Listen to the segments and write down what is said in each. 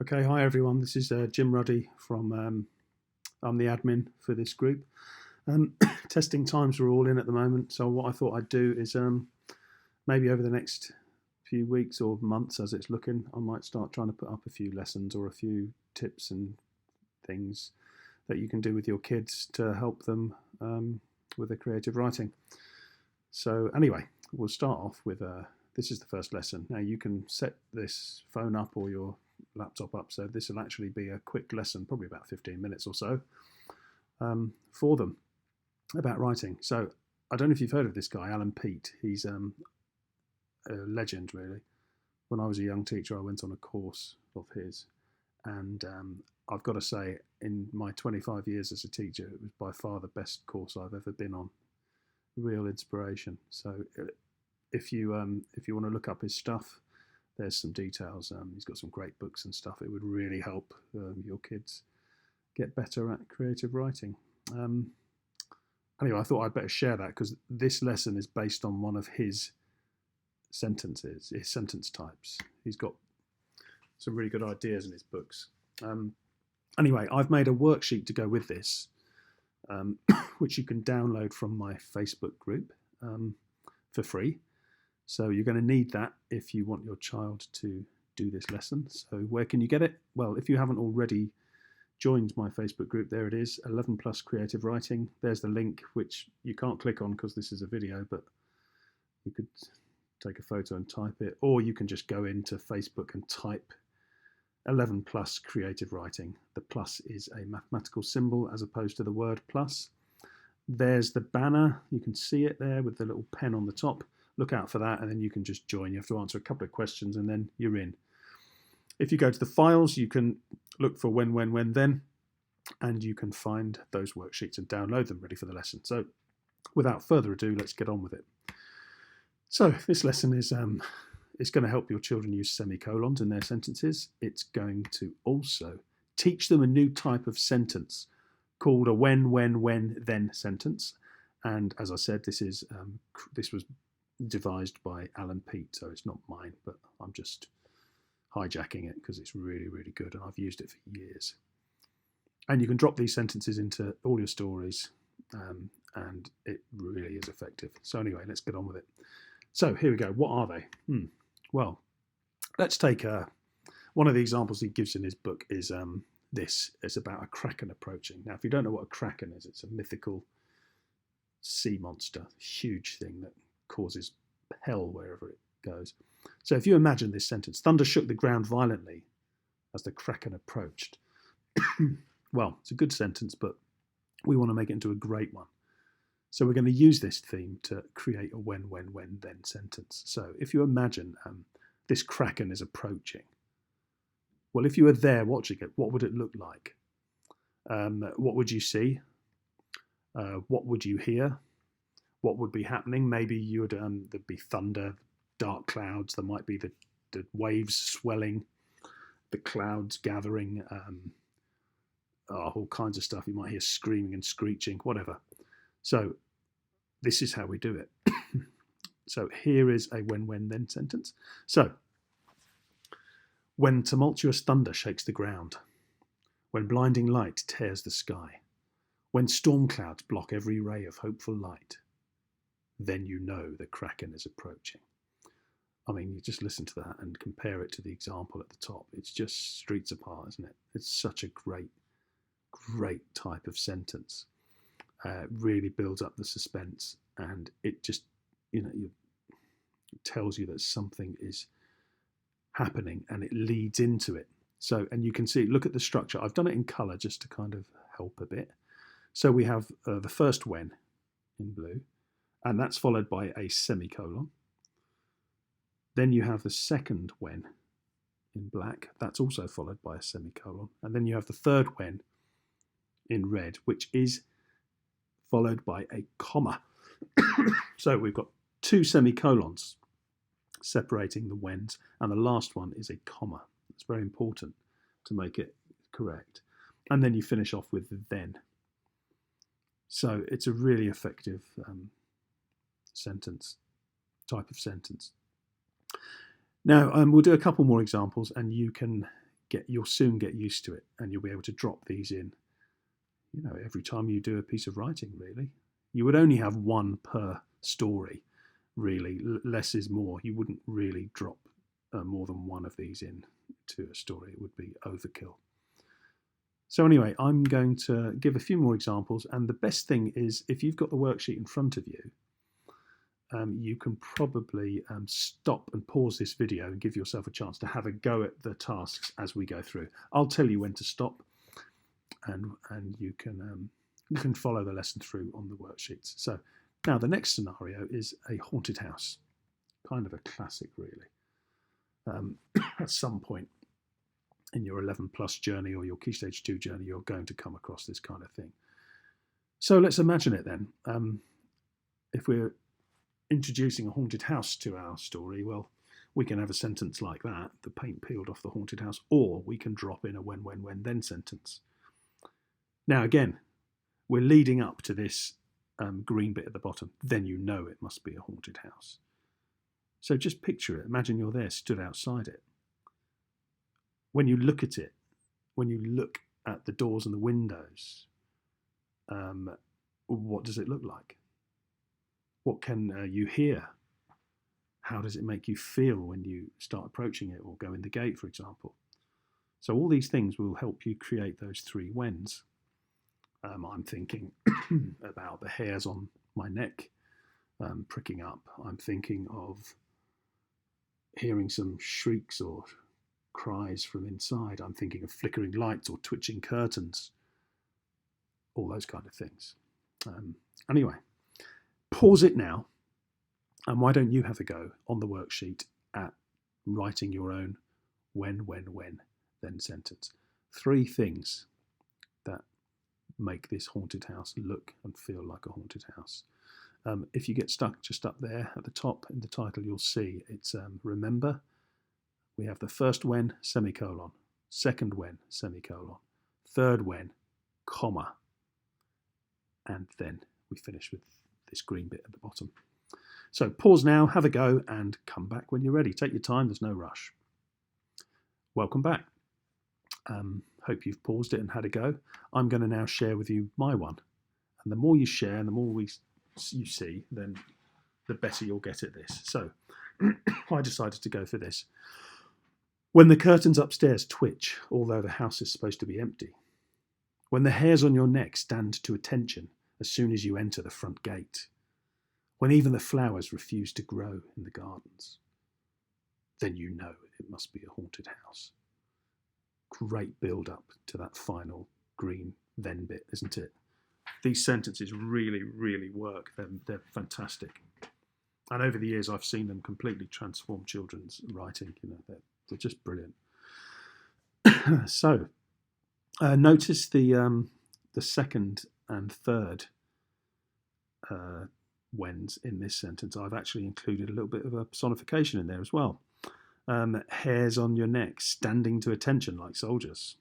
Okay, hi everyone. This is Jim Ruddy from. I'm the admin for this group. Testing times are all in at the moment, so what I thought I'd do is maybe over the next few weeks or months, as it's looking, I might start trying to put up a few lessons or a few tips and things that you can do with your kids to help them with their creative writing. So anyway, we'll start off with this is the first lesson. Now you can set this phone up or your laptop up, so this will actually be a quick lesson, probably about 15 minutes or so, for them about writing. So I don't know if you've heard of this guy, Alan Peat. He's a legend, really. When I was a young teacher, I went on a course of his, and I've got to say, in my 25 years as a teacher, it was by far the best course I've ever been on. Real inspiration. So if you want to look up his stuff, there's some details. He's got some great books and stuff. It would really help your kids get better at creative writing. Anyway, I thought I'd better share that because this lesson is based on one of his sentences, his sentence types. He's got some really good ideas in his books. Anyway, I've made a worksheet to go with this, which you can download from my Facebook group for free. So you're going to need that if you want your child to do this lesson. So where can you get it? Well, if you haven't already joined my Facebook group, there it is, 11 plus creative writing. There's the link, which you can't click on because this is a video, but you could take a photo and type it, or you can just go into Facebook and type 11 plus creative writing. The plus is a mathematical symbol as opposed to the word plus. There's the banner. You can see it there with the little pen on the top. Look out for that, and then you can just join. You have to answer a couple of questions, and then you're in. If you go to the files, you can look for when, then, and you can find those worksheets and download them ready for the lesson. So without further ado, let's get on with it. So this lesson is it's going to help your children use semicolons in their sentences. It's going to also teach them a new type of sentence called a when, then sentence. And as I said, this was devised by Alan Peat, so it's not mine, but I'm just hijacking it because it's really, really good, and I've used it for years. And you can drop these sentences into all your stories, and it really is effective. So anyway, let's get on with it. So here we go. What are they? Well, let's take one of the examples he gives in his book is this. It's about a kraken approaching. Now, if you don't know what a kraken is, it's a mythical sea monster, huge thing that causes hell wherever it goes. So if you imagine this sentence, thunder shook the ground violently as the kraken approached. Well, it's a good sentence, but we want to make it into a great one. So we're going to use this theme to create a when, then sentence. So if you imagine this kraken is approaching, well, if you were there watching it, what would it look like? What would you see? What would you hear? What would be happening? Maybe you would there'd be thunder, dark clouds. There might be the waves swelling, the clouds gathering, all kinds of stuff. You might hear screaming and screeching, whatever. So this is how we do it. So here is a when, then sentence. So when tumultuous thunder shakes the ground, when blinding light tears the sky, when storm clouds block every ray of hopeful light, then you know the kraken is approaching. I mean, you just listen to that and compare it to the example at the top. It's just streets apart, isn't it? It's such a great type of sentence. Really builds up the suspense, and it just, it tells you that something is happening, and it leads into it. So, and you can see, look at the structure. I've done it in color just to kind of help a bit. So we have the first when in blue, and that's followed by a semicolon. Then you have the second when in black. That's also followed by a semicolon. And then you have the third when in red, which is followed by a comma. So we've got two semicolons separating the whens, and the last one is a comma. It's very important to make it correct. And then you finish off with the then. So it's a really effective type of sentence. Now, we'll do a couple more examples, and you can you'll soon get used to it, and you'll be able to drop these in, every time you do a piece of writing, really. You would only have one per story, really. Less is more. You wouldn't really drop more than one of these in to a story. It would be overkill. So anyway, I'm going to give a few more examples, and the best thing is if you've got the worksheet in front of you, you can probably stop and pause this video and give yourself a chance to have a go at the tasks as we go through. I'll tell you when to stop, and you can follow the lesson through on the worksheets. So now the next scenario is a haunted house, kind of a classic, really. At some point in your 11 plus journey or your Key Stage 2 journey, you're going to come across this kind of thing. So let's imagine it then. If we're introducing a haunted house to our story, well, we can have a sentence like that, the paint peeled off the haunted house, or we can drop in a when, then sentence. Now again, we're leading up to this green bit at the bottom, then you know it must be a haunted house. So just picture it, imagine you're there, stood outside it. When you look at it, when you look at the doors and the windows, what does it look like? What can you hear? How does it make you feel when you start approaching it or go in the gate, for example? So all these things will help you create those three whens. I'm thinking about the hairs on my neck pricking up. I'm thinking of hearing some shrieks or cries from inside. I'm thinking of flickering lights or twitching curtains, all those kind of things. Anyway, pause it now, and why don't you have a go on the worksheet at writing your own when, then sentence. Three things that make this haunted house look and feel like a haunted house. If you get stuck just up there at the top in the title, you'll see it's remember. We have the first when, semicolon, second when, semicolon, third when, comma, and then we finish with this green bit at the bottom. So pause now, have a go, and come back when you're ready. Take your time, there's no rush. Welcome back. Hope you've paused it and had a go. I'm going to now share with you my one. And the more you share and the more you see, then the better you'll get at this. So I decided to go for this. When the curtains upstairs twitch, although the house is supposed to be empty. When the hairs on your neck stand to attention as soon as you enter the front gate. When even the flowers refuse to grow in the gardens. Then you know it must be a haunted house. Great build up to that final green then bit, isn't it? These sentences really, really work. They're fantastic. And over the years, I've seen them completely transform children's writing. They're just brilliant. So, notice the second and third whens in this sentence. I've actually included a little bit of a personification in there as well. Hairs on your neck, standing to attention like soldiers.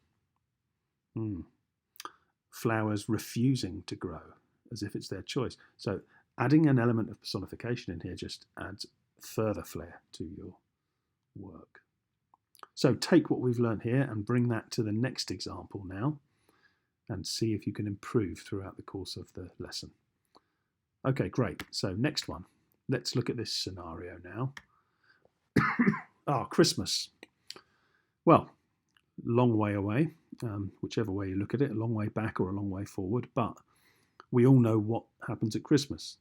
Flowers refusing to grow, as if it's their choice. So adding an element of personification in here just adds further flair to your work. So take what we've learned here and bring that to the next example now, and see if you can improve throughout the course of the lesson. Okay, great. So next one. Let's look at this scenario now. Christmas. Well, long way away, whichever way you look at it, a long way back or a long way forward, but we all know what happens at Christmas,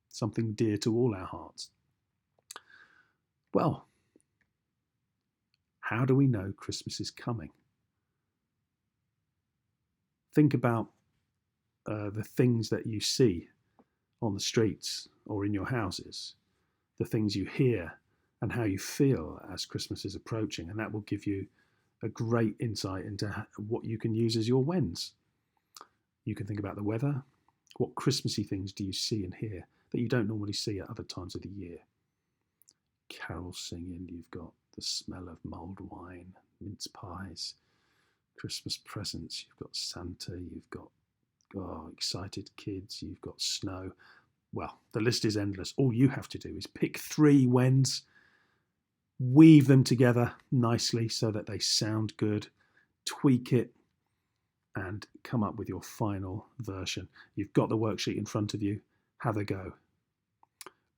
something dear to all our hearts. Well, how do we know Christmas is coming? Think about the things that you see on the streets or in your houses, the things you hear and how you feel as Christmas is approaching, and that will give you a great insight into what you can use as your whens. You can think about the weather. What Christmassy things do you see and hear that you don't normally see at other times of the year? Carols singing, you've got the smell of mulled wine, mince pies, Christmas presents, you've got Santa, you've got excited kids, you've got snow. Well, the list is endless. All you have to do is pick three whens, weave them together nicely so that they sound good, tweak it, and come up with your final version. You've got the worksheet in front of you. Have a go.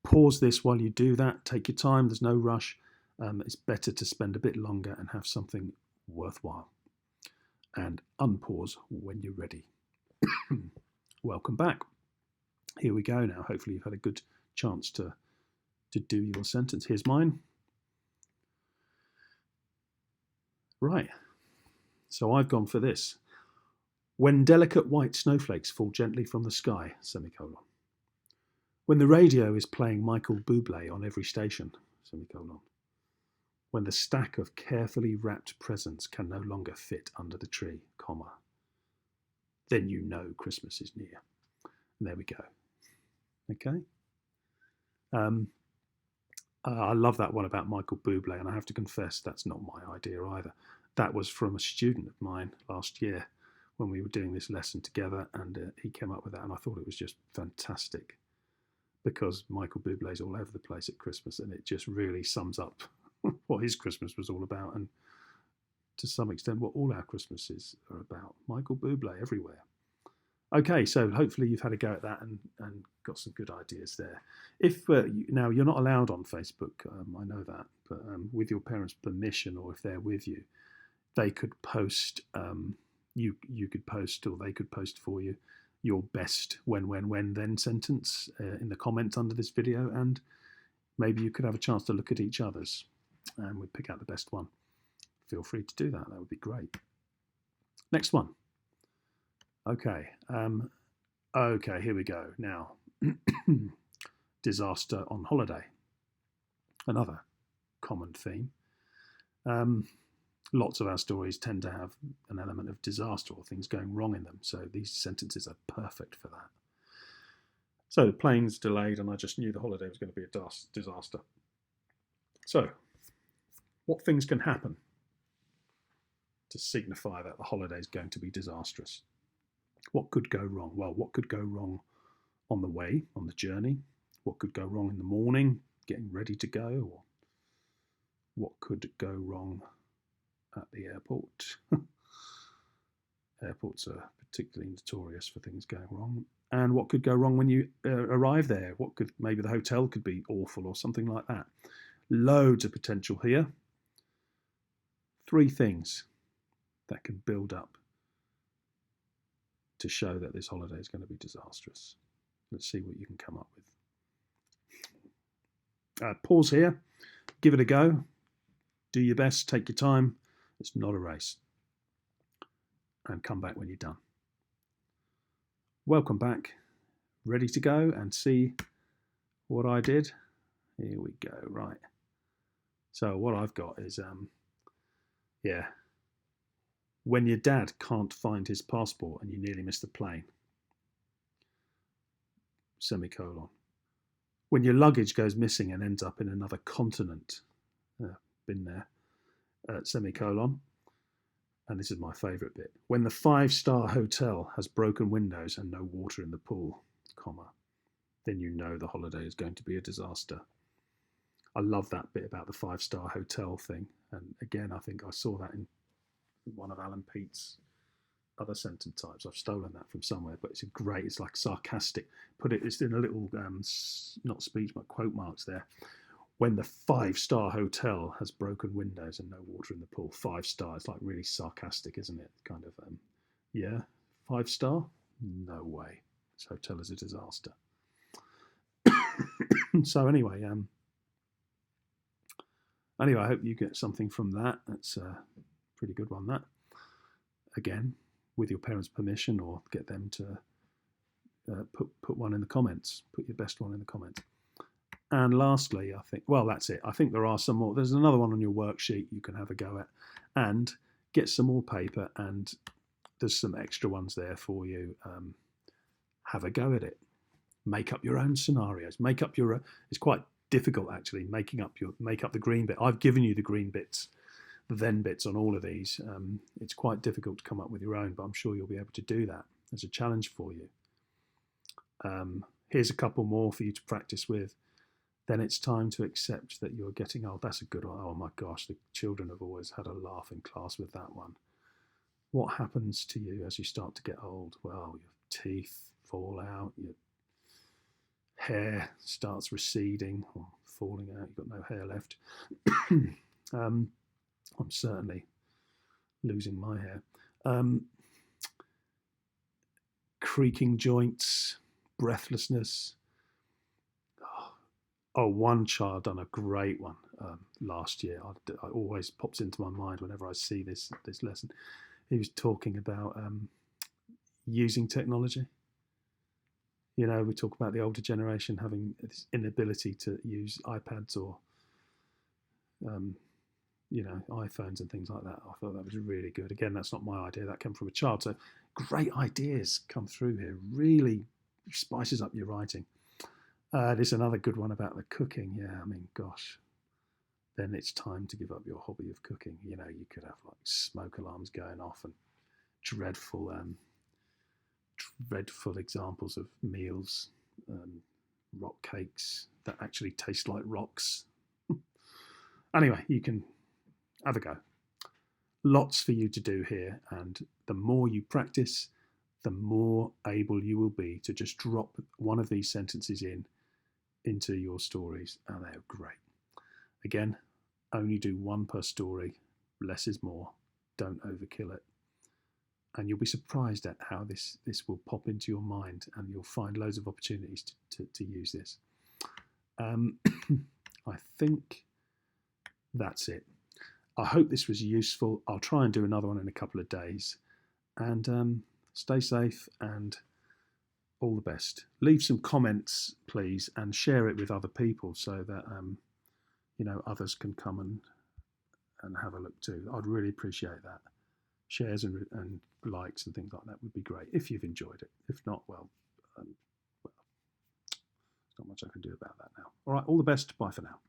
Pause this while you do that. Take your time. There's no rush. It's better to spend a bit longer and have something worthwhile. And unpause when you're ready. Welcome back. Here we go now. Hopefully you've had a good chance to do your sentence. Here's mine. Right. So I've gone for this. When delicate white snowflakes fall gently from the sky, semicolon. When the radio is playing Michael Bublé on every station, semicolon. When the stack of carefully wrapped presents can no longer fit under the tree, comma. Then you know Christmas is near. And there we go. Okay. I love that one about Michael Bublé, and I have to confess that's not my idea either. That was from a student of mine last year when we were doing this lesson together, and he came up with that, and I thought it was just fantastic because Michael Bublé is all over the place at Christmas, and it just really sums up what his Christmas was all about, and to some extent what all our Christmases are about. Michael Bublé everywhere. Okay, so hopefully you've had a go at that and got some good ideas there. If now you're not allowed on Facebook, I know that, but with your parents' permission, or if they're with you, they could post. You could post, or they could post for you, your best when then sentence in the comments under this video, and maybe you could have a chance to look at each other's, and we'd pick out the best one. Feel free to do that. That would be great. Next one. Okay. Okay, here we go. Now, disaster on holiday. Another common theme. Lots of our stories tend to have an element of disaster or things going wrong in them. So these sentences are perfect for that. So the plane's delayed and I just knew the holiday was going to be a disaster. So what things can happen to signify that the holiday is going to be disastrous? What could go wrong? Well, what could go wrong on the way, on the journey? What could go wrong in the morning, getting ready to go? Or what could go wrong at the airport? Airports are particularly notorious for things going wrong. And what could go wrong when you arrive there? What could, maybe the hotel could be awful or something like that. Loads of potential here. 3 things that can build up to show that this holiday is going to be disastrous. Let's see what you can come up with. Pause here, give it a go, do your best, take your time. It's not a race. And come back when you're done. Welcome back. Ready to go and see what I did? Here we go, right. So what I've got is, when your dad can't find his passport and you nearly miss the plane, semicolon. When your luggage goes missing and ends up in another continent, been there, semicolon. And this is my favourite bit. When the 5-star hotel has broken windows and no water in the pool, comma, then you know the holiday is going to be a disaster. I love that bit about the 5-star hotel thing. And again, I think I saw that in one of Alan Peat's other sentence types. I've stolen that from somewhere, but it's like sarcastic. It's in a little, not speech, but quote marks there. When the 5-star hotel has broken windows and no water in the pool, 5 stars, like really sarcastic, isn't it? Kind of, 5-star? No way. This hotel is a disaster. So anyway, I hope you get something from that. That's a pretty good one, that. Again, with your parents' permission, or get them to put one in the comments. Put your best one in the comments. And lastly, I think, well, that's it. I think there are some more. There's another one on your worksheet you can have a go at. And get some more paper, and there's some extra ones there for you. Have a go at it. Make up your own scenarios. Make up your. It's quite difficult actually. Make up the green bit. I've given you the green bits, the then bits on all of these. It's quite difficult to come up with your own, but I'm sure you'll be able to do that. There's a challenge for you. Here's a couple more for you to practice with. Then it's time to accept that you're getting old. That's a good one. Oh my gosh, the children have always had a laugh in class with that one. what happens to you as you start to get old? Well, your teeth fall out, your hair starts receding or falling out, you've got no hair left. I'm certainly losing my hair. Creaking joints, breathlessness. Oh, one child done a great one last year. It always pops into my mind whenever I see this lesson. He was talking about using technology. You know, we talk about the older generation having this inability to use iPads or, you know, iPhones and things like that. I thought that was really good. Again, that's not my idea. That came from a child. So great ideas come through here. Really spices up your writing. There's another good one about the cooking. Yeah, I mean, gosh, then it's time to give up your hobby of cooking. You know, you could have like smoke alarms going off and dreadful examples of meals, rock cakes that actually taste like rocks. Anyway, you can have a go. Lots for you to do here, and the more you practice, the more able you will be to just drop one of these sentences into your stories, and they're great. Again, only do one per story. Less is more. Don't overkill it. And you'll be surprised at how this will pop into your mind, and you'll find loads of opportunities to use this. I think that's it. I hope this was useful. I'll try and do another one in a couple of days. And stay safe and all the best. Leave some comments, please, and share it with other people so that you know, others can come and have a look too. I'd really appreciate that. Shares and likes and things like that would be great if you've enjoyed it. If not, well, there's not much I can do about that now. All right, all the best. Bye for now.